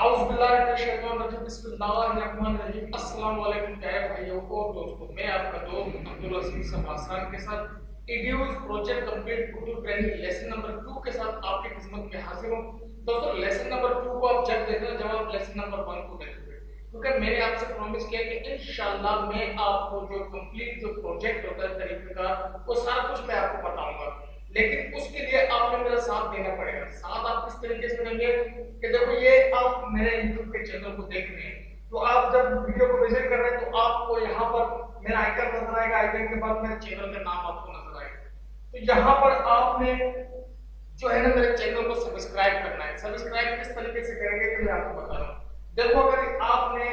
अस्सलाम वालेकुम प्यारे भाइयों और दोस्तों, मैं आपका दोस्त अब्दुल अजीज सबासान के साथ ईडीओज project complete Urdu training lesson number 2 के साथ आपकी खिदमत में हाजिर हूं। दोस्तों, लेसन नंबर 2 को आप जब देखना जब आप लेसन नंबर 1 को देखोगे, क्योंकि मैंने आपसे प्रॉमिस किया कि इंशाल्लाह मैं आपको जो कंप्लीट जो प्रोजेक्ट होता है तरीकेकार वो सारा कुछ मैं आपको बताऊंगा, लेकिन उसके लिए आपने मेरा साथ देना पड़ेगा। साथ आप किस तरीके से देंगे कि देखो, ये आप मेरे YouTube के चैनल को देख रहे हैं, तो आप जब वीडियो को विजिट कर रहे हैं तो आपको यहाँ पर मेरा आइकन नजर आएगा। आइकन के बाद मेरे चैनल का नाम आपको नजर आएगा। तो यहाँ पर आपने जो है ना मेरे चैनल को सब्सक्राइब करना है। सब्सक्राइब किस तरीके से करेंगे तो मैं आपको बता रहा हूँ। देखो, अगर आपने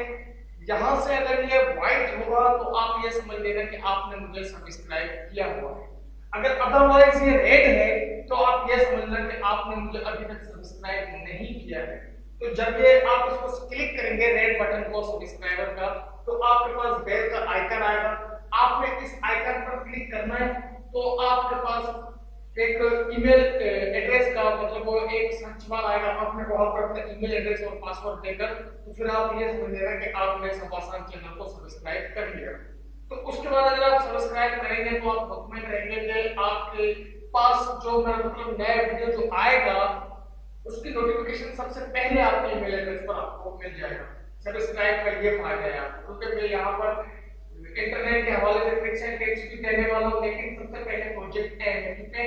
यहाँ से अगर ये व्हाइट होगा तो आप ये समझ लेना कि आपने मुझे सब्सक्राइब किया हुआ है। अगर अदरवाइज ये रेड है तो आप ये समझना कि आपने मुझे अभी तक सब्सक्राइब नहीं किया है। तो जब ये आप इसको क्लिक करेंगे रेड बटन को सब्सक्राइबर का, तो आपके पास बेल का आइकन आएगा। आपने इस आइकन पर क्लिक करना है तो आपके पास एक ईमेल एड्रेस का मतलब वो एक सर्च बार आएगा। आपने वहां पर अपना ईमेल एड्रेस और पासवर्ड देकर तो फिर आप ये समझ लेना कि आपने सबासान चैनल को सब्सक्राइब कर लिया। तो उसके बाद अगर आप सब्सक्राइब करेंगे तो आप हुक्म करेंगे कि आपके पास जो मेरा मतलब नया वीडियो जो आएगा उसकी नोटिफिकेशन सबसे पहले आपके ईमेल एड्रेस पर आपको मिल जाएगा। सब्सक्राइब का ये फायदा है आपको, क्योंकि मैं यहाँ पर इंटरनेट के हवाले से ट्रिक्स एंड टिप्स भी देने वाला हूँ, लेकिन सबसे पहले प्रोजेक्ट है क्योंकि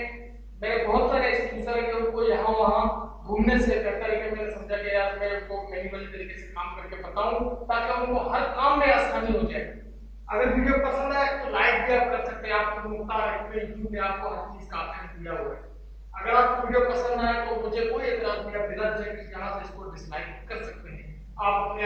मेरे बहुत सारे ऐसे यूजर हैं कि उनको यहाँ वहाँ घूमने से बेहतर है कि मैंने समझा कि यार मैं उनको मैन्युअल तरीके से काम करके बताऊं ताकि उनको हर काम में आसानी हो जाए। अगर वीडियो पसंद आए तो लाइक भी आप कर सकते हैं। आपको मुफ्ता है कि यूट्यूब ने आपको हर चीज का ऑप्शन दिया हुआ है। अगर आपको वीडियो पसंद आए तो मुझे कोई एतराज नहीं है, बिना झिझक कि यहाँ से इसको डिसलाइक कर सकते हैं। आप अपने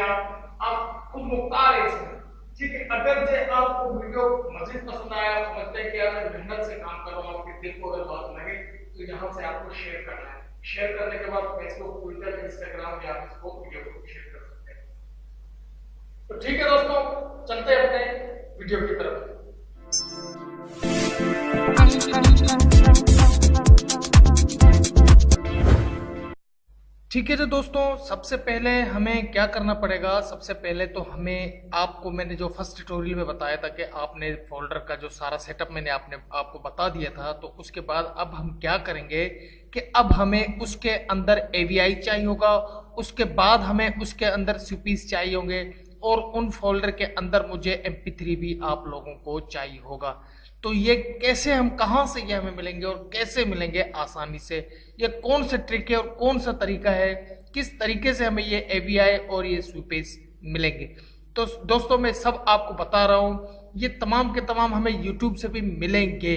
आप खुद मुख्तार है इसमें, ठीक है। अगर जे आपको वीडियो मजीद पसंद आया, समझते हैं कि यार मैं मेहनत से काम कर रहा हूँ, आपके दिल को अगर बात लगे तो यहाँ से आपको शेयर करना है। शेयर करने के बाद फेसबुक, ट्विटर, इंस्टाग्राम पे आप इसको वीडियो को शेयर कर सकते हैं। तो ठीक है दोस्तों, चलते हैं अपने वीडियो की तरफ। ठीक है, तो दोस्तों सबसे पहले हमें क्या करना पड़ेगा। सबसे पहले तो हमें आपको मैंने जो फर्स्ट ट्यूटोरियल में बताया था कि आपने फोल्डर का जो सारा सेटअप मैंने आपको बता दिया था, तो उसके बाद अब हम क्या करेंगे कि अब हमें उसके अंदर AVI चाहिए होगा, उसके बाद हमें उसके अंदर CPs चाहिए होंगे और उन फोल्डर के अंदर मुझे MP3 भी आप लोगों को चाहिए होगा। तो ये कैसे हम कहाँ से ये हमें मिलेंगे और कैसे मिलेंगे आसानी से, ये कौन सा ट्रिक है और कौन सा तरीका है, किस तरीके से हमें ये AVI और ये स्वीपेस मिलेंगे। तो दोस्तों मैं सब आपको बता रहा हूँ, ये तमाम के तमाम हमें YouTube से भी मिलेंगे।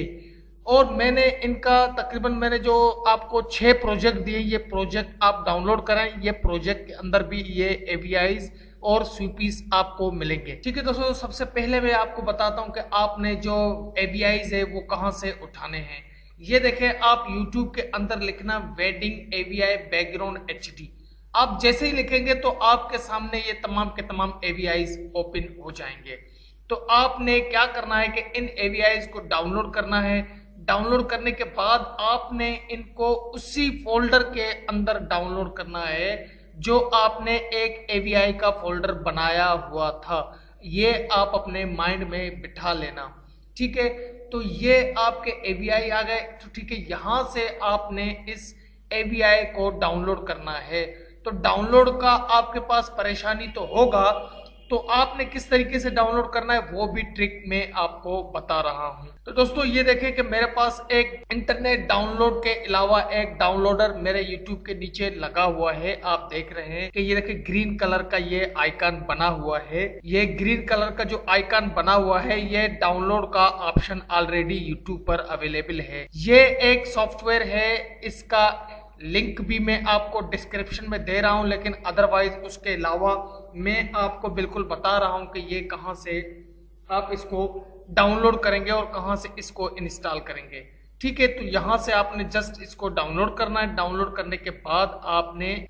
और मैंने इनका तकरीबन मैंने जो आपको 6 प्रोजेक्ट दिए, ये प्रोजेक्ट आप डाउनलोड करें। ये प्रोजेक्ट के अंदर भी ये AVIs और स्वीपीस आपको मिलेंगे। ठीक है दोस्तों, सबसे पहले मैं आपको बताता हूं कि आपने जो AVIs है वो कहां से उठाने हैं। ये देखें, आप YouTube के अंदर लिखना वेडिंग AVI बैकग्राउंड HD। आप जैसे ही लिखेंगे तो आपके सामने ये तमाम के तमाम AVIs ओपन हो जाएंगे। तो आपने क्या करना है कि इन AVIs को डाउनलोड करना है। डाउनलोड करने के बाद आपने इनको उसी फोल्डर के अंदर डाउनलोड करना है जो आपने एक AVI का फोल्डर बनाया हुआ था। ये आप अपने माइंड में बिठा लेना, ठीक है। तो ये आपके AVI आ गए। तो ठीक है, यहाँ से आपने इस AVI को डाउनलोड करना है। तो डाउनलोड का आपके पास परेशानी तो होगा, तो आपने किस तरीके से डाउनलोड करना है वो भी ट्रिक मैं आपको बता रहा हूं। तो दोस्तों ये देखें कि मेरे पास एक इंटरनेट डाउनलोड के अलावा एक डाउनलोडर मेरे YouTube के नीचे लगा हुआ है। आप देख रहे हैं कि ये देखें ग्रीन कलर का ये आइकन बना हुआ है। ये ग्रीन कलर का जो आइकन बना हुआ है, ये डाउनलोड का ऑप्शन ऑलरेडी YouTube पर अवेलेबल है। ये एक सॉफ्टवेयर है, इसका लिंक भी मैं आपको डिस्क्रिप्शन में दे रहा हूं, लेकिन अदरवाइज उसके अलावा मैं आपको बिल्कुल बता रहा हूं कि ये कहां से आप इसको डाउनलोड करेंगे और कहां से इसको इंस्टॉल करेंगे। ठीक है, तो यहाँ से आपने जस्ट इसको डाउनलोड करना है। डाउनलोड करने के बाद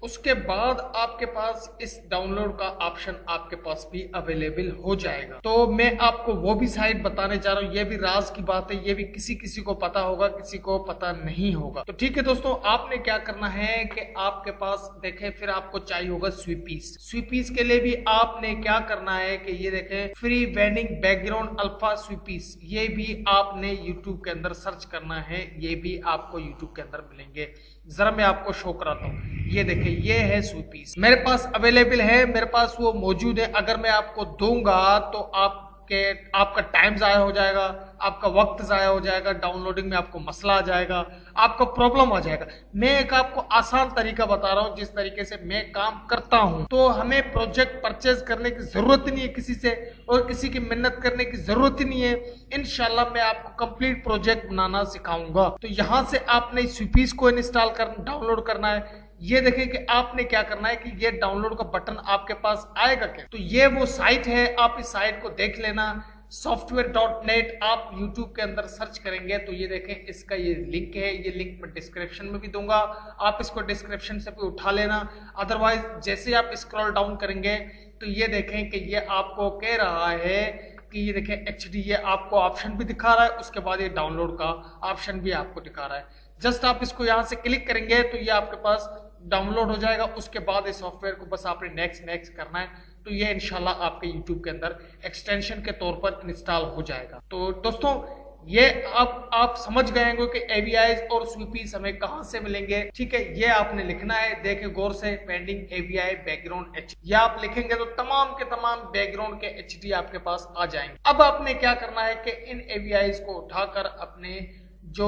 उसके बाद आपके पास इस डाउनलोड का ऑप्शन आपके पास भी अवेलेबल हो जाएगा। तो मैं आपको वो भी साइट बताने जा रहा हूँ, ये भी राज की बात है, ये भी किसी किसी को पता होगा, किसी को पता नहीं होगा। तो ठीक है दोस्तों, आपने क्या करना है कि आपके पास देखें, फिर आपको चाहिए होगा स्वीपीस। स्वीपीस के लिए भी आपने क्या करना है कि ये देखें, फ्री वेडिंग बैकग्राउंड अल्फा स्वीपीस, ये भी आपने यूट्यूब के अंदर सर्च करना है, ये भी आपको यूट्यूब के अंदर मिलेंगे। जरा मैं आपको शो कराता हूँ, ये देखिए ये है स्वीपीस, मेरे पास अवेलेबल है, मेरे पास वो मौजूद है। अगर मैं आपको दूंगा तो आपका टाइम जाया हो जाएगा, आपका वक्त जाया हो जाएगा, डाउनलोडिंग में आपको मसला आ जाएगा, आपको प्रॉब्लम आ जाएगा। मैं एक आपको आसान तरीका बता रहा हूँ जिस तरीके से मैं काम करता हूँ। तो हमें प्रोजेक्ट परचेज करने की जरूरत नहीं है किसी से, और किसी की मेहनत करने की जरूरत ही नहीं है। इंशाल्लाह मैं आपको कंप्लीट प्रोजेक्ट बनाना सिखाऊंगा। तो यहाँ से आपने स्वीपीस को डाउनलोड करना है। ये देखें कि आपने क्या करना है कि ये डाउनलोड का बटन आपके पास आएगा क्या, तो ये वो साइट है, आप इस साइट को देख लेना, software.net। आप YouTube के अंदर सर्च करेंगे तो ये देखें, इसका ये लिंक है, ये लिंक मैं डिस्क्रिप्शन में भी दूंगा, आप इसको डिस्क्रिप्शन से भी उठा लेना। अदरवाइज जैसे आप स्क्रॉल डाउन करेंगे तो ये देखें कि ये आपको कह रहा है कि ये देखें HD, ये आपको ऑप्शन भी दिखा रहा है, उसके बाद ये डाउनलोड का ऑप्शन भी आपको दिखा रहा है। जस्ट आप इसको यहाँ से क्लिक करेंगे तो ये आपके पास डाउनलोड हो जाएगा। उसके बाद इस सॉफ्टवेयर को बस आपने नेक्स्ट करना है, तो ये इंशाल्लाह आपके YouTube के अंदर एक्सटेंशन के तौर पर इंस्टॉल हो जाएगा। तो दोस्तों, ये अब आप समझ गए होंगे कि AVIs और स्वीपीस हमें कहां से मिलेंगे। ठीक है, ये आपने लिखना है, देखे गौर से, पेंडिंग AVI बैकग्राउंड HD, ये आप लिखेंगे तो तमाम के तमाम बैकग्राउंड के HD आपके पास आ जाएंगे। अब आपने क्या करना है कि इन AVIs को उठाकर अपने जो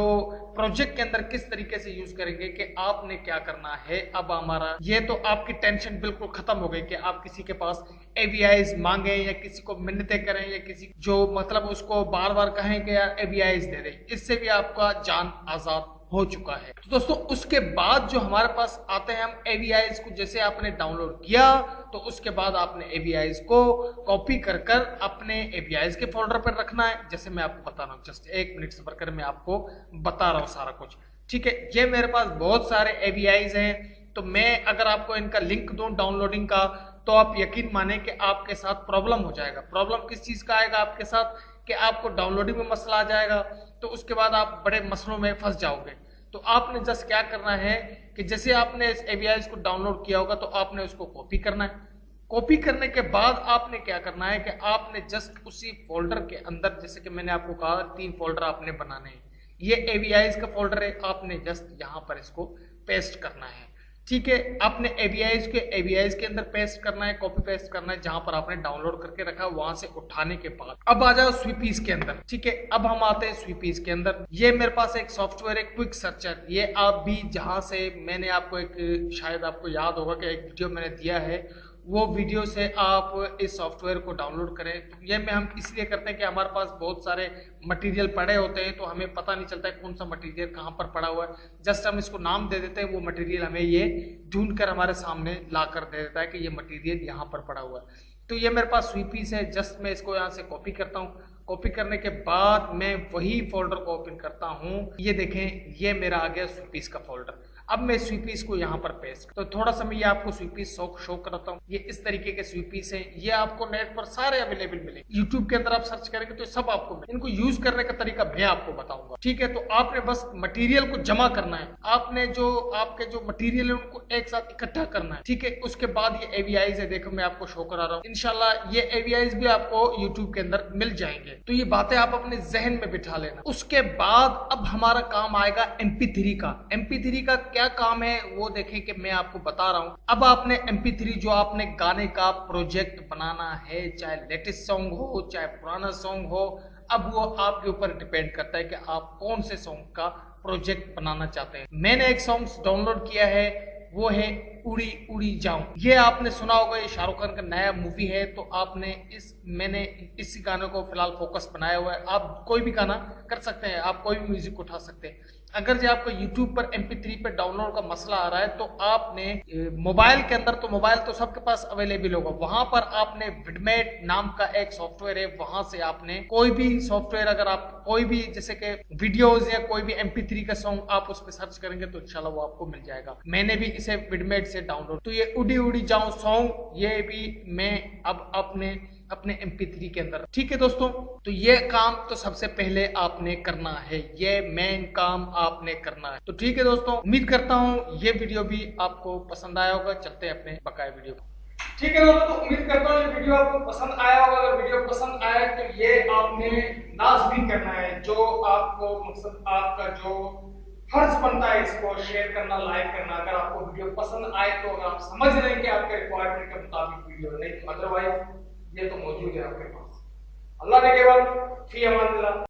प्रोजेक्ट के अंदर किस तरीके से यूज करेंगे, कि आपने क्या करना है। अब हमारा ये तो आपकी टेंशन बिल्कुल खत्म हो गई कि आप किसी के पास AVIs मांगे या किसी को मिन्नतें करें या किसी जो मतलब उसको बार बार कहें कि यार AVIs दे दे, इससे भी आपका जान आजाद हो चुका है। तो दोस्तों, उसके बाद जो हमारे पास आते हैं, हम AVIs को जैसे आपने डाउनलोड किया तो उसके बाद आपने AVIs को कॉपी कर अपने AVIs के फोल्डर पर रखना है। जैसे मैं आपको बता रहा हूँ, जस्ट 1 मिनट सब्र कर, मैं आपको बता रहा हूँ सारा कुछ। ठीक है, ये मेरे पास बहुत सारे AVIs हैं, तो मैं अगर आपको इनका लिंक दूं डाउनलोडिंग का तो आप यकीन माने कि आपके साथ प्रॉब्लम हो जाएगा। प्रॉब्लम किस चीज का आएगा आपके साथ, कि आपको डाउनलोडिंग में मसला आ जाएगा, तो उसके बाद आप बड़े मसलों में फंस जाओगे। तो आपने जस्ट क्या करना है कि जैसे आपने इस AVIs को डाउनलोड किया होगा तो आपने उसको कॉपी करना है। कॉपी करने के बाद आपने क्या करना है कि आपने जस्ट उसी फोल्डर के अंदर, जैसे कि मैंने आपको कहा 3 फोल्डर आपने बनाने हैं, ये AVIs का फोल्डर है, आपने जस्ट यहाँ पर इसको पेस्ट करना है। ठीक है, आपने AVIs के अंदर पेस्ट करना है, कॉपी पेस्ट करना है, जहां पर आपने डाउनलोड करके रखा है वहां से उठाने के बाद अब आ जाओ स्वीपीस के अंदर। ठीक है, अब हम आते हैं स्वीपीस के अंदर। ये मेरे पास एक सॉफ्टवेयर है, क्विक सर्चर। ये आप भी जहां से मैंने आपको एक, शायद आपको याद होगा कि एक वीडियो मैंने दिया है, वो वीडियो से आप इस सॉफ्टवेयर को डाउनलोड करें। तो ये में हम इसलिए करते हैं कि हमारे पास बहुत सारे मटेरियल पड़े होते हैं, तो हमें पता नहीं चलता है कौन सा मटेरियल कहाँ पर पड़ा हुआ है। जस्ट हम इसको नाम दे देते हैं, वो मटेरियल हमें ये ढूंढ कर हमारे सामने ला कर दे देता है कि ये मटेरियल यहाँ पर पड़ा हुआ है। तो ये मेरे पास स्वीपीस है, जस्ट मैं इसको यहाँ से कॉपी करता हूँ। कॉपी करने के बाद मैं वही फोल्डर को ओपन करता हूँ। ये देखें, ये मेरा आ गया स्वीपीस का फोल्डर। अब मैं स्वीपीस को यहाँ पर पेस्ट, तो थोड़ा सा मैं ये आपको स्वीपीस शो कराता हूँ। ये इस तरीके के स्वीपीस हैं, ये आपको नेट पर सारे अवेलेबल मिले। यूट्यूब के अंदर आप सर्च करेंगे तो सब आपको मिले। इनको यूज करने का तरीका मैं आपको बताऊंगा। ठीक है, तो आपने बस मटेरियल को जमा करना है, आपने जो आपके जो मटेरियल है उनको एक साथ इकट्ठा करना है। ठीक है, उसके बाद ये AVIs है, देखो मैं आपको शो करा रहा हूँ। इंशाल्लाह ये AVIs भी आपको यूट्यूब के अंदर मिल जाएंगे। तो ये बातें आप अपने जहन में बिठा लेना। उसके बाद अब हमारा काम आएगा MP3 का। MP3 का क्या काम है वो देखें कि मैं आपको बता रहा हूं। अब आपने MP3 जो आपने गाने का प्रोजेक्ट बनाना है, चाहे लेटेस्ट सॉन्ग हो चाहे पुराना सॉन्ग हो, अब वो आपके ऊपर डिपेंड करता है कि आप कौन से सॉन्ग का प्रोजेक्ट बनाना चाहते हैं। मैंने एक सॉन्ग डाउनलोड किया है, वो है उड़ी उड़ी जाऊं। ये आपने सुना होगा, ये शाहरुख खान का नया मूवी है। तो आपने मैंने इस गाने को फिलहाल फोकस बनाया हुआ है। आप कोई भी गाना कर सकते हैं, आप कोई भी म्यूजिक उठा सकते हैं। अगर जो आपको YouTube पर MP3 पे डाउनलोड का मसला आ रहा है तो आपने मोबाइल के अंदर, तो मोबाइल तो सबके पास अवेलेबल होगा, वहां पर आपने विडमेट नाम का एक सॉफ्टवेयर है, वहां से आपने कोई भी सॉफ्टवेयर, अगर आप कोई भी जैसे कि वीडियोस या कोई भी MP3 का सॉन्ग आप उस पर सर्च करेंगे तो इंशाल्लाह वो आपको मिल जाएगा। मैंने भी इसे विडमेट से डाउनलोड, तो ये उड़ी उड़ी जाऊं सॉन्ग, ये भी मैं अब अपने MP3 के अंदर, ठीक है दोस्तों। तो ये काम तो सबसे पहले आपने करना है, ये मेन काम आपने करना है। तो ठीक है दोस्तों, उम्मीद करता हूँ ये वीडियो भी आपको पसंद आया होगा। चलते हैं अपने बकाया वीडियो को। ठीक है दोस्तों, तो उम्मीद करता हूँ ये वीडियो आपको पसंद आया होगा। अगर वीडियो पसंद आया तो ये आपने लाजमी करना है, जो आपको मकसद आपका जो फर्ज बनता है इसको शेयर करना, लाइक करना। अगर आपको वीडियो पसंद आए तो अगर आप समझ रहे हैं कि आपके रिक्वायरमेंट के मुताबिक वीडियो नहीं, तो अदरवाइज ये तो मौजूद है आपके पास। अल्लाह ने केवल फी अमानिल्लाह।